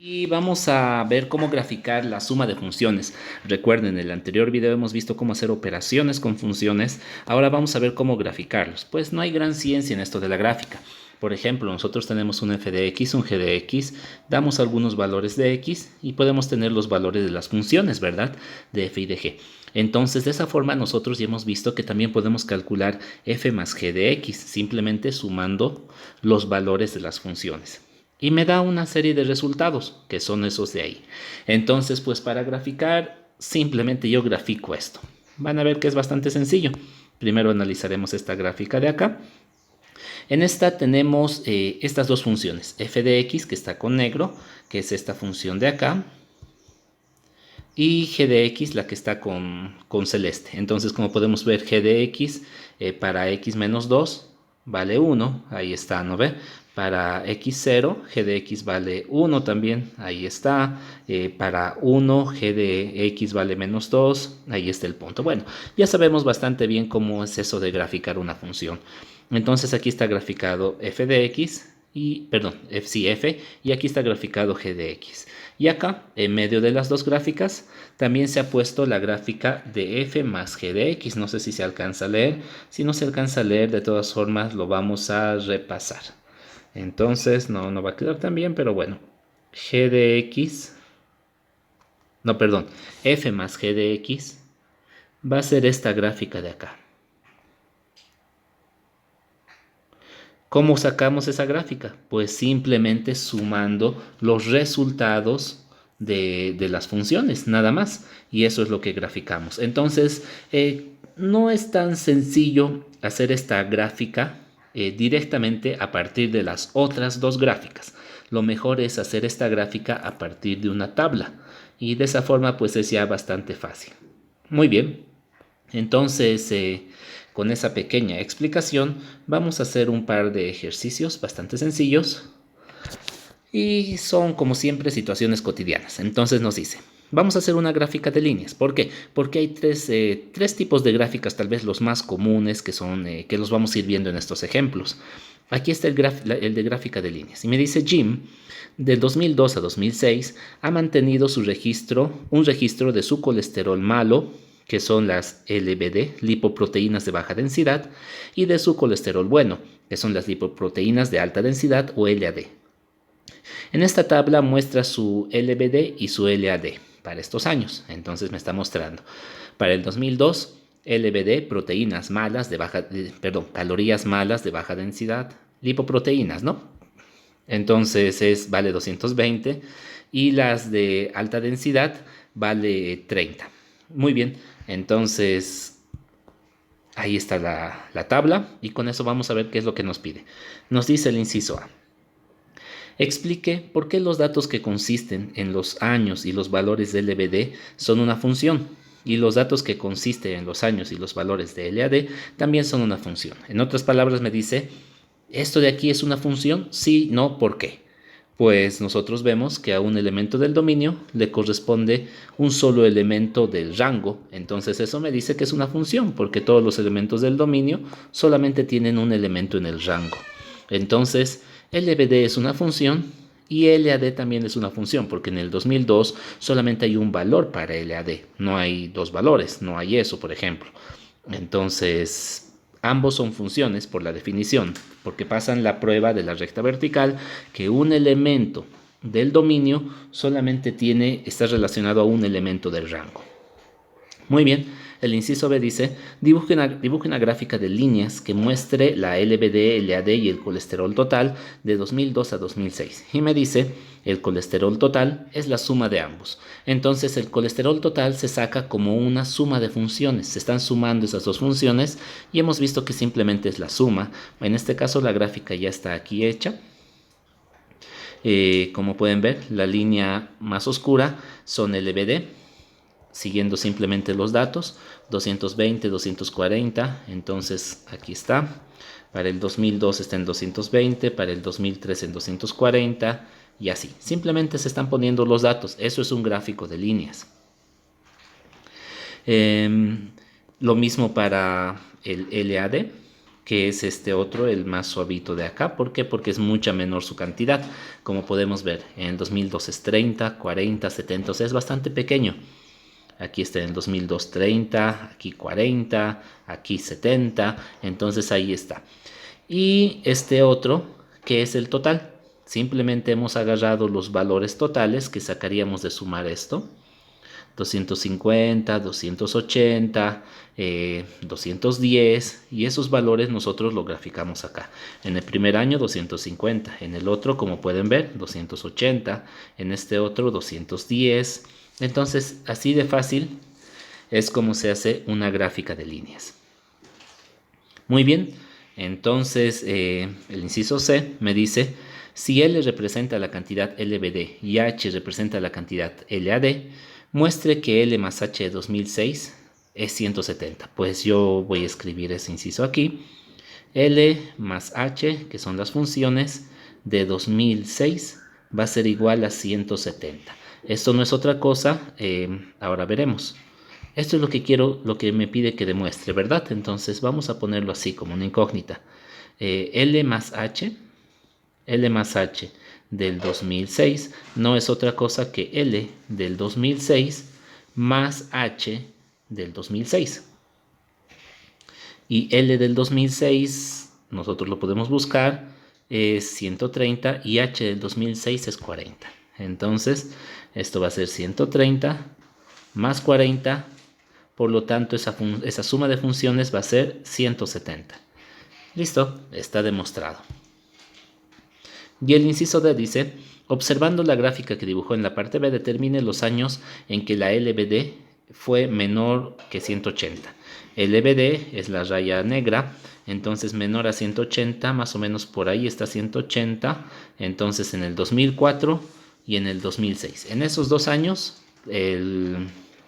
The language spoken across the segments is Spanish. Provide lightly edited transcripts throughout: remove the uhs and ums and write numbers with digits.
Y vamos a ver cómo graficar la suma de funciones. Recuerden, en el anterior video hemos visto cómo hacer operaciones con funciones. Ahora vamos a ver cómo graficarlos. Pues no hay gran ciencia en esto de la gráfica. Por ejemplo, nosotros tenemos un f de x, un g de x, damos algunos valores de x y podemos tener los valores de las funciones, ¿verdad? De f y de g. Entonces, de esa forma nosotros ya hemos visto que también podemos calcular f más g de x, simplemente sumando los valores de las funciones. Y me da una serie de resultados, que son esos de ahí. Entonces, pues para graficar, simplemente yo grafico esto. Van a ver que es bastante sencillo. Primero analizaremos esta gráfica de acá. En esta tenemos estas dos funciones, f de x, que está con negro, que es esta función de acá, y g de x, la que está con celeste. Entonces, como podemos ver, g de x para x menos 2 vale 1, ahí está, ¿no ve? Para x0, g de x vale 1 también, ahí está. Para 1, g de x vale menos 2, ahí está el punto. Bueno, ya sabemos bastante bien cómo es eso de graficar una función. Entonces aquí está graficado f de x, perdón, f, y aquí está graficado g de x. Y acá, en medio de las dos gráficas, también se ha puesto la gráfica de f más g de x. No sé si se alcanza a leer. Si no se alcanza a leer, de todas formas lo vamos a repasar. Entonces, no va a quedar tan bien, pero bueno. G de x, no, perdón, f más g de x va a ser esta gráfica de acá. ¿Cómo sacamos esa gráfica? Pues simplemente sumando los resultados de las funciones, nada más. Y eso es lo que graficamos. Entonces, no es tan sencillo hacer esta gráfica directamente a partir de las otras dos gráficas. Lo mejor es hacer esta gráfica a partir de una tabla. Y de esa forma, pues es ya bastante fácil. Muy bien. Entonces, con esa pequeña explicación, vamos a hacer un par de ejercicios bastante sencillos y son, como siempre, situaciones cotidianas. Entonces nos dice, vamos a hacer una gráfica de líneas. ¿Por qué? Porque hay tres tipos de gráficas, tal vez los más comunes, que son que los vamos a ir viendo en estos ejemplos. Aquí está el de gráfica de líneas. Y me dice Jim, del 2002 a 2006, ha mantenido un registro de su colesterol malo, que son las LBD, lipoproteínas de baja densidad, y de su colesterol bueno, que son las lipoproteínas de alta densidad o LAD. En esta tabla muestra su LBD y su LAD para estos años. Entonces me está mostrando para el 2002 LBD, proteínas malas de baja, calorías malas de baja densidad, lipoproteínas, ¿no? Entonces vale 220 y las de alta densidad vale 30. Muy bien, entonces ahí está la tabla y con eso vamos a ver qué es lo que nos pide. Nos dice el inciso A. Explique por qué los datos que consisten en los años y los valores de LBD son una función y los datos que consisten en los años y los valores de LAD también son una función. En otras palabras me dice, ¿esto de aquí es una función? Sí, no, ¿por qué? Pues nosotros vemos que a un elemento del dominio le corresponde un solo elemento del rango. Entonces eso me dice que es una función, porque todos los elementos del dominio solamente tienen un elemento en el rango. Entonces, LBD es una función y LAD también es una función, porque en el 2002 solamente hay un valor para LAD. No hay dos valores, no hay eso, por ejemplo. Entonces, ambos son funciones por la definición, porque pasan la prueba de la recta vertical, que un elemento del dominio solamente está relacionado a un elemento del rango. Muy bien, el inciso B dice, dibuje una gráfica de líneas que muestre la LBD, LAD y el colesterol total de 2002 a 2006. Y me dice, el colesterol total es la suma de ambos. Entonces el colesterol total se saca como una suma de funciones. Se están sumando esas dos funciones y hemos visto que simplemente es la suma. En este caso la gráfica ya está aquí hecha. Como pueden ver, la línea más oscura son LBD, siguiendo simplemente los datos, 220, 240, entonces aquí está, para el 2002 está en 220, para el 2003 en 240 y así, simplemente se están poniendo los datos, eso es un gráfico de líneas. Lo mismo para el LAD, que es este otro, el más suavito de acá. ¿Por qué? Porque es mucha menor su cantidad. Como podemos ver, en el 2002 es 30, 40, 70, o sea, es bastante pequeño. Aquí está en el 2002 30, aquí 40, aquí 70, entonces ahí está. Y este otro, que es el total. Simplemente hemos agarrado los valores totales que sacaríamos de sumar esto. 250, 280, 210, y esos valores nosotros lo graficamos acá. En el primer año 250, en el otro, como pueden ver, 280, en este otro 210. Entonces, así de fácil es como se hace una gráfica de líneas. Muy bien, entonces el inciso C me dice, si L representa la cantidad LBD y H representa la cantidad LAD, muestre que L más H de 2006 es 170. Pues yo voy a escribir ese inciso aquí. L más H, que son las funciones de 2006, va a ser igual a 170. Esto no es otra cosa, ahora veremos. Esto es lo que quiero, lo que me pide que demuestre, ¿verdad? Entonces vamos a ponerlo así como una incógnita. L más H del 2006 no es otra cosa que L del 2006 más H del 2006. Y L del 2006, nosotros lo podemos buscar, es 130 y H del 2006 es 40. Entonces, esto va a ser 130 más 40. Por lo tanto, esa suma de funciones va a ser 170. Listo, está demostrado. Y el inciso D dice, observando la gráfica que dibujó en la parte B, determine los años en que la LBD fue menor que 180. LBD es la raya negra, entonces menor a 180, más o menos por ahí está 180, entonces en el 2004 y en el 2006. En esos 2 años,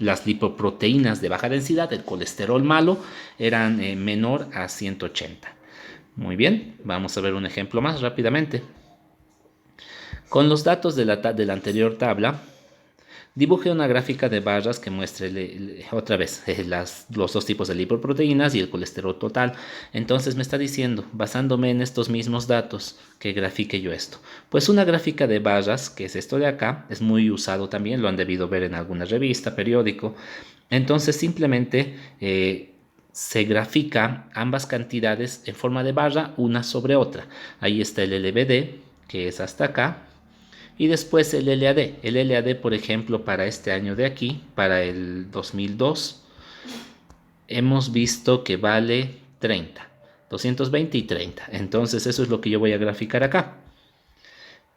las lipoproteínas de baja densidad, el colesterol malo, eran menor a 180. Muy bien, vamos a ver un ejemplo más rápidamente. Con los datos de la anterior tabla, dibuje una gráfica de barras que muestre otra vez los dos tipos de lipoproteínas y el colesterol total. Entonces me está diciendo, basándome en estos mismos datos, que grafique yo esto. Pues una gráfica de barras, que es esto de acá, es muy usado también, lo han debido ver en alguna revista, periódico. Entonces simplemente se grafica ambas cantidades en forma de barra, una sobre otra. Ahí está el LBD, que es hasta acá. Y después el LAD. El LAD, por ejemplo, para este año de aquí, para el 2002, hemos visto que vale 30. 220 y 30. Entonces eso es lo que yo voy a graficar acá.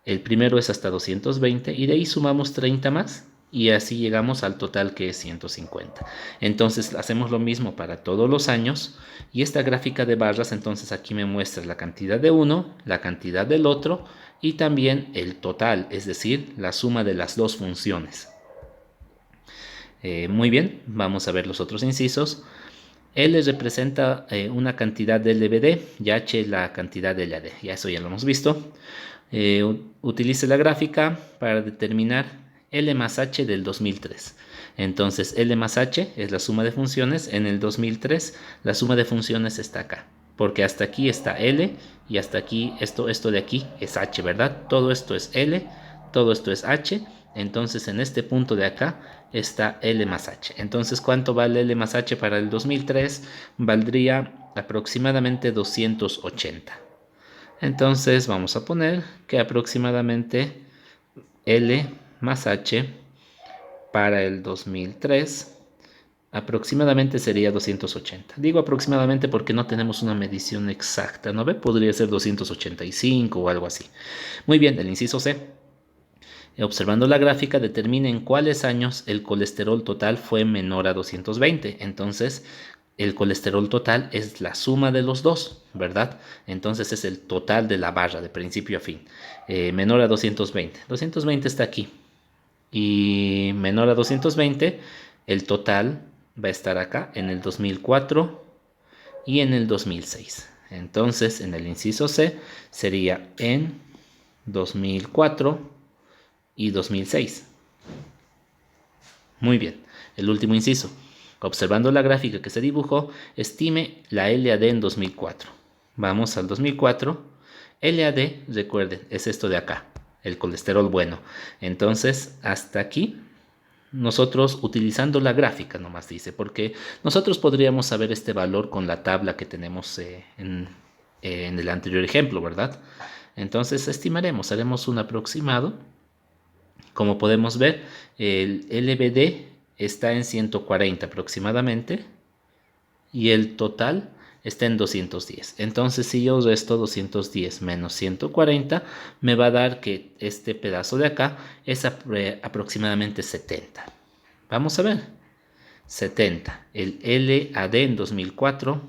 El primero es hasta 220 y de ahí sumamos 30 más y así llegamos al total que es 150. Entonces hacemos lo mismo para todos los años y esta gráfica de barras entonces aquí me muestra la cantidad de uno, la cantidad del otro y también el total, es decir, la suma de las dos funciones. Muy bien, vamos a ver los otros incisos. L representa una cantidad de LBD y H la cantidad de LAD. Ya eso ya lo hemos visto. Utilice la gráfica para determinar L más H del 2003. Entonces L más H es la suma de funciones. En el 2003 la suma de funciones está acá. Porque hasta aquí está L y hasta aquí, esto de aquí es H, ¿verdad? Todo esto es L, todo esto es H. Entonces en este punto de acá está L más H. Entonces, ¿cuánto vale L más H para el 2003? Valdría aproximadamente 280. Entonces vamos a poner que aproximadamente L más H para el 2003 aproximadamente sería 280. Digo aproximadamente porque no tenemos una medición exacta, ¿no ve? Podría ser 285 o algo así. Muy bien, el inciso C. Observando la gráfica, determine en cuáles años el colesterol total fue menor a 220. Entonces, el colesterol total es la suma de los dos, ¿verdad? Entonces es el total de la barra de principio a fin. Menor a 220. 220 está aquí. Y menor a 220, el total va a estar acá en el 2004 y en el 2006. Entonces, en el inciso C sería en 2004 y 2006. Muy bien, el último inciso. Observando la gráfica que se dibujó, estime la LAD en 2004. Vamos al 2004. LAD, recuerden, es esto de acá, el colesterol bueno. Entonces, hasta aquí, nosotros utilizando la gráfica nomás dice, porque nosotros podríamos saber este valor con la tabla que tenemos en el anterior ejemplo, ¿verdad? Entonces, estimaremos, haremos un aproximado. Como podemos ver, el LBD está en 140 aproximadamente y el total está en 210. Entonces, si yo resto 210 menos 140, me va a dar que este pedazo de acá es aproximadamente 70. Vamos a ver. 70. El LAD en 2004.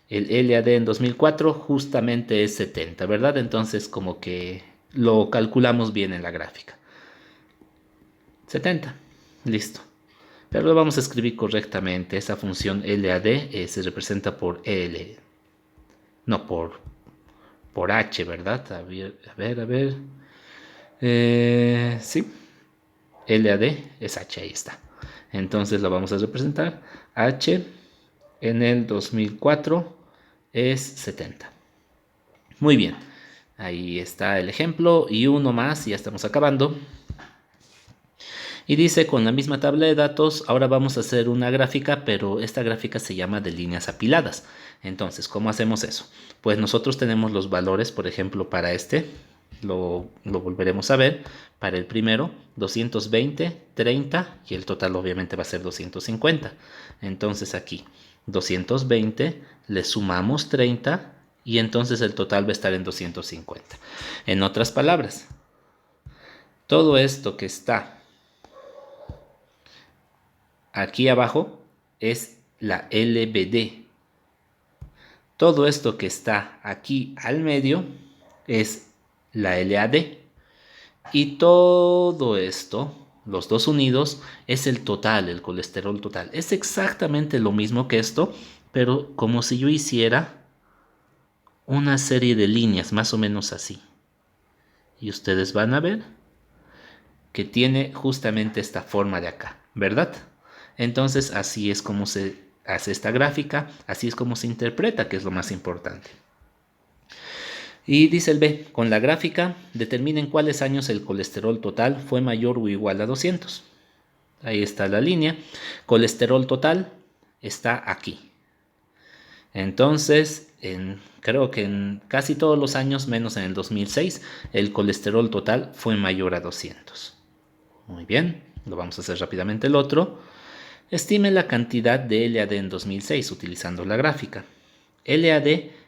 El LAD en 2004 justamente es 70, ¿verdad? Entonces, como que lo calculamos bien en la gráfica. 70. Listo. Pero lo vamos a escribir correctamente. Esa función LAD se representa por L. No, por H, ¿verdad? A ver. Sí. LAD es H, ahí está. Entonces lo vamos a representar. H en el 2004 es 70. Muy bien. Ahí está el ejemplo. Y uno más, y ya estamos acabando. Y dice, con la misma tabla de datos, ahora vamos a hacer una gráfica, pero esta gráfica se llama de líneas apiladas. Entonces, ¿cómo hacemos eso? Pues nosotros tenemos los valores, por ejemplo, para este, lo volveremos a ver, para el primero, 220, 30, y el total obviamente va a ser 250. Entonces aquí, 220, le sumamos 30, y entonces el total va a estar en 250. En otras palabras, todo esto que está aquí abajo es la LBD. Todo esto que está aquí al medio es la LAD. Y todo esto, los dos unidos, es el total, el colesterol total. Es exactamente lo mismo que esto, pero como si yo hiciera una serie de líneas, más o menos así. Y ustedes van a ver que tiene justamente esta forma de acá, ¿verdad? Entonces así es como se hace esta gráfica, así es como se interpreta, que es lo más importante. Y dice el B, con la gráfica determinen cuáles años el colesterol total fue mayor o igual a 200. Ahí está la línea. Colesterol total está aquí. Entonces, creo que en casi todos los años, menos en el 2006, el colesterol total fue mayor a 200. Muy bien, lo vamos a hacer rápidamente el otro. Estime la cantidad de LAD en 2006 utilizando la gráfica. LAD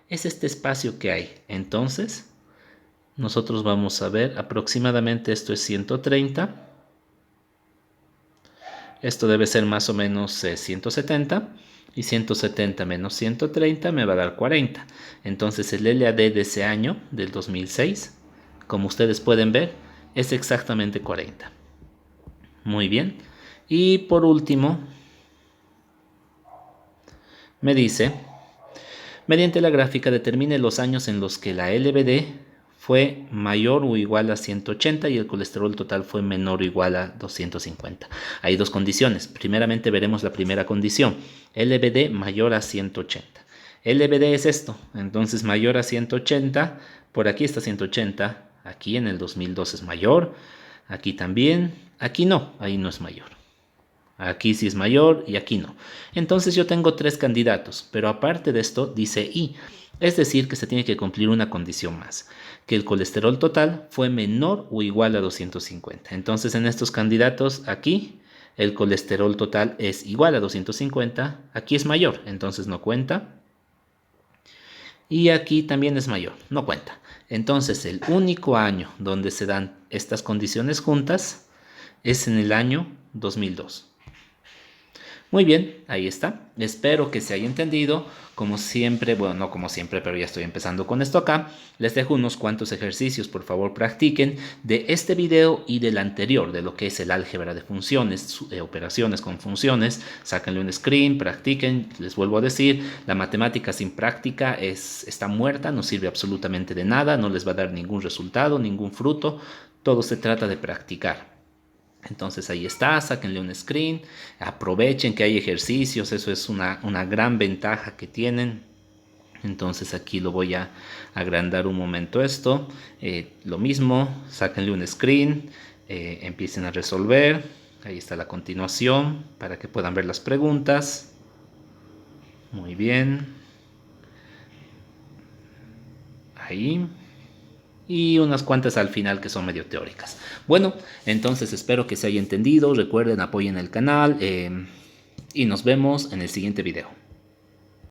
es este espacio que hay. Entonces, nosotros vamos a ver aproximadamente esto es 130. Esto debe ser más o menos 170. Y 170 menos 130 me va a dar 40. Entonces el LAD de ese año, del 2006, como ustedes pueden ver, es exactamente 40. Muy bien. Y por último, me dice, mediante la gráfica determine los años en los que la LBD fue mayor o igual a 180 y el colesterol total fue menor o igual a 250. Hay dos condiciones. Primeramente veremos la primera condición. LBD mayor a 180. LBD es esto. Entonces mayor a 180. Por aquí está 180. Aquí en el 2002 es mayor. Aquí también. Aquí no. Ahí no es mayor. Aquí sí es mayor y aquí no. Entonces yo tengo tres candidatos, pero aparte de esto dice I, es decir que se tiene que cumplir una condición más, que el colesterol total fue menor o igual a 250. Entonces en estos candidatos aquí el colesterol total es igual a 250, aquí es mayor, entonces no cuenta. Y aquí también es mayor, no cuenta. Entonces el único año donde se dan estas condiciones juntas es en el año 2002. Muy bien, ahí está. Espero que se haya entendido. Como siempre, bueno, no como siempre, pero ya estoy empezando con esto acá. Les dejo unos cuantos ejercicios, por favor practiquen de este video y del anterior, de lo que es el álgebra de funciones, operaciones con funciones. Sáquenle un screen, practiquen. Les vuelvo a decir, la matemática sin práctica está muerta, no sirve absolutamente de nada, no les va a dar ningún resultado, ningún fruto. Todo se trata de practicar. Entonces ahí está, sáquenle un screen, aprovechen que hay ejercicios, eso es una gran ventaja que tienen. Entonces aquí lo voy a agrandar un momento esto. Lo mismo, sáquenle un screen, empiecen a resolver. Ahí está la continuación para que puedan ver las preguntas. Muy bien. Ahí. Y unas cuantas al final que son medio teóricas. Bueno, entonces espero que se haya entendido. Recuerden, apoyen el canal y nos vemos en el siguiente video.